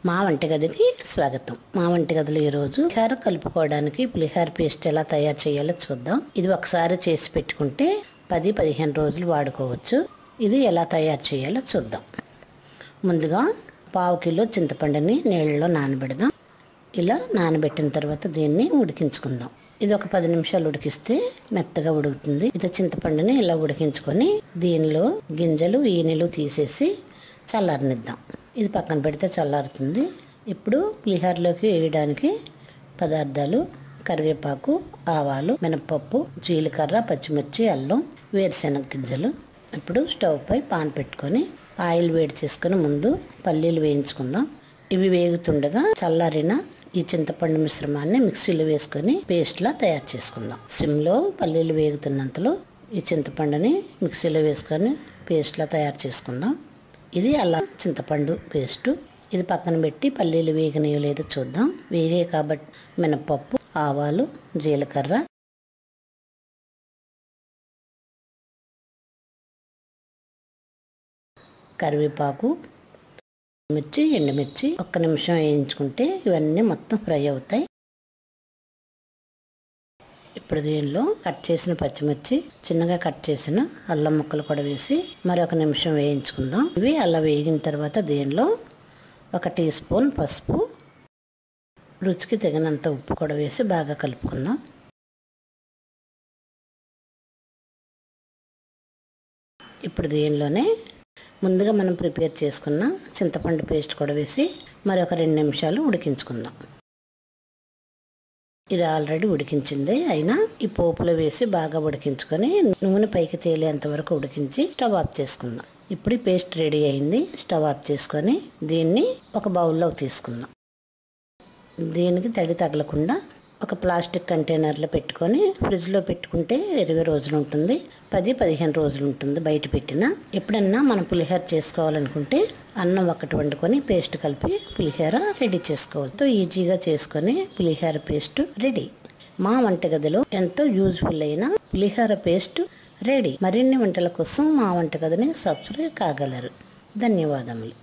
మా వంటగదికి స్వాగతం. మా వంటగదిలో ఈరోజు పులిహోర కలుపుకోవడానికి పులిహోర పేస్ట్ ఎలా తయారు చేయాలో చూద్దాం. ఇది ఒకసారి చేసి పెట్టుకుంటే 10-15 రోజులు వాడుకోవచ్చు. ఇది ఎలా తయారు చేయాలో చూద్దాం. ముందుగా 1/2 కిలో చింతపండుని నీళ్ళలో నానబెడదాం. ఇలా నానబెట్టిన తర్వాత దీన్ని ఉడికించుకుందాం. ఇది ఒక 10 నిమిషాలు ఉడికిస్తే మెత్తగా ఉడుకుతుంది. ఇది చింతపండుని ఇలా ఉడికించుకొని దీనిలో గింజలు ఈనెలు తీసేసి చల్లారనిద్దాం. ఇది పక్కన పెడితే చల్లారుతుంది. ఇప్పుడు పులిహోరలోకి వేయడానికి పదార్థాలు: కరివేపాకు, ఆవాలు, మినపప్పు, జీలకర్ర, పచ్చిమిర్చి, అల్లం, వేరుశెనగ గింజలు. ఇప్పుడు స్టవ్ పై పాన్ పెట్టుకొని ఆయిల్ వేడి చేసుకొని ముందు పల్లీలు వేయించుకుందాం. ఇవి వేగుతుండగా చల్లారిన ఈ చింతపండు మిశ్రమాన్ని మిక్సీలో వేసుకొని పేస్ట్లా తయారు చేసుకుందాం. సిమ్లో పల్లీలు వేగుతున్నంతలో ఈ చింతపండుని మిక్సీలో వేసుకొని పేస్ట్లా తయారు చేసుకుందాం. ఇది అలా చింతపండు పేస్టు. ఇది పక్కన పెట్టి పల్లీలు వేగినయో లేదో చూద్దాం. వేగే కాబట్టి మినపప్పు, ఆవాలు, జీలకర్ర, కరివేపాకు, మిర్చి, ఎండుమిర్చి 1 నిమిషం వేయించుకుంటే ఇవన్నీ మొత్తం ఫ్రై అవుతాయి. ఇప్పుడు దీనిలో కట్ చేసిన పచ్చిమిర్చి, చిన్నగా కట్ చేసిన అల్లం ముక్కలు కూడా వేసి మరొక నిమిషం వేయించుకుందాం. ఇవి అలా వేగిన తర్వాత దీనిలో 1 టీ స్పూన్ పసుపు, రుచికి తగినంత ఉప్పు కూడా వేసి బాగా కలుపుకుందాం. ఇప్పుడు దీనిలోనే ముందుగా మనం ప్రిపేర్ చేసుకున్న చింతపండు పేస్ట్ కూడా వేసి మరొక 2 నిమిషాలు ఉడికించుకుందాం. ఇది ఆల్రెడీ ఉడికించింది. అయినా ఈ పోపులో వేసి బాగా ఉడికించుకొని నూనె పైకి తేలేంత వరకు ఉడికించి స్టవ్ ఆఫ్ చేసుకుందాం. ఇప్పుడు పేస్ట్ రెడీ అయింది. స్టవ్ ఆఫ్ చేసుకొని దీన్ని ఒక బౌల్లోకి తీసుకుందాం. దీనికి తడి తగలకుండా ఒక ప్లాస్టిక్ కంటైనర్లో పెట్టుకొని ఫ్రిడ్జ్లో పెట్టుకుంటే 20 రోజులు ఉంటుంది, 10-15 రోజులు ఉంటుంది బయట పెట్టినా. ఎప్పుడన్నా మనం పులిహోర చేసుకోవాలనుకుంటే అన్నం ఒకటి వండుకొని పేస్ట్ కలిపి పులిహోర రెడీ చేసుకోవచ్చు. ఈజీగా చేసుకొని పులిహోర పేస్ట్ రెడీ. మా వంటగదిలో ఎంతో యూజ్ఫుల్ అయిన పులిహోర పేస్ట్ రెడీ. మరిన్ని వంటల కోసం మా వంటగదిని సబ్స్క్రైబ్ కాగలరు. ధన్యవాదములు.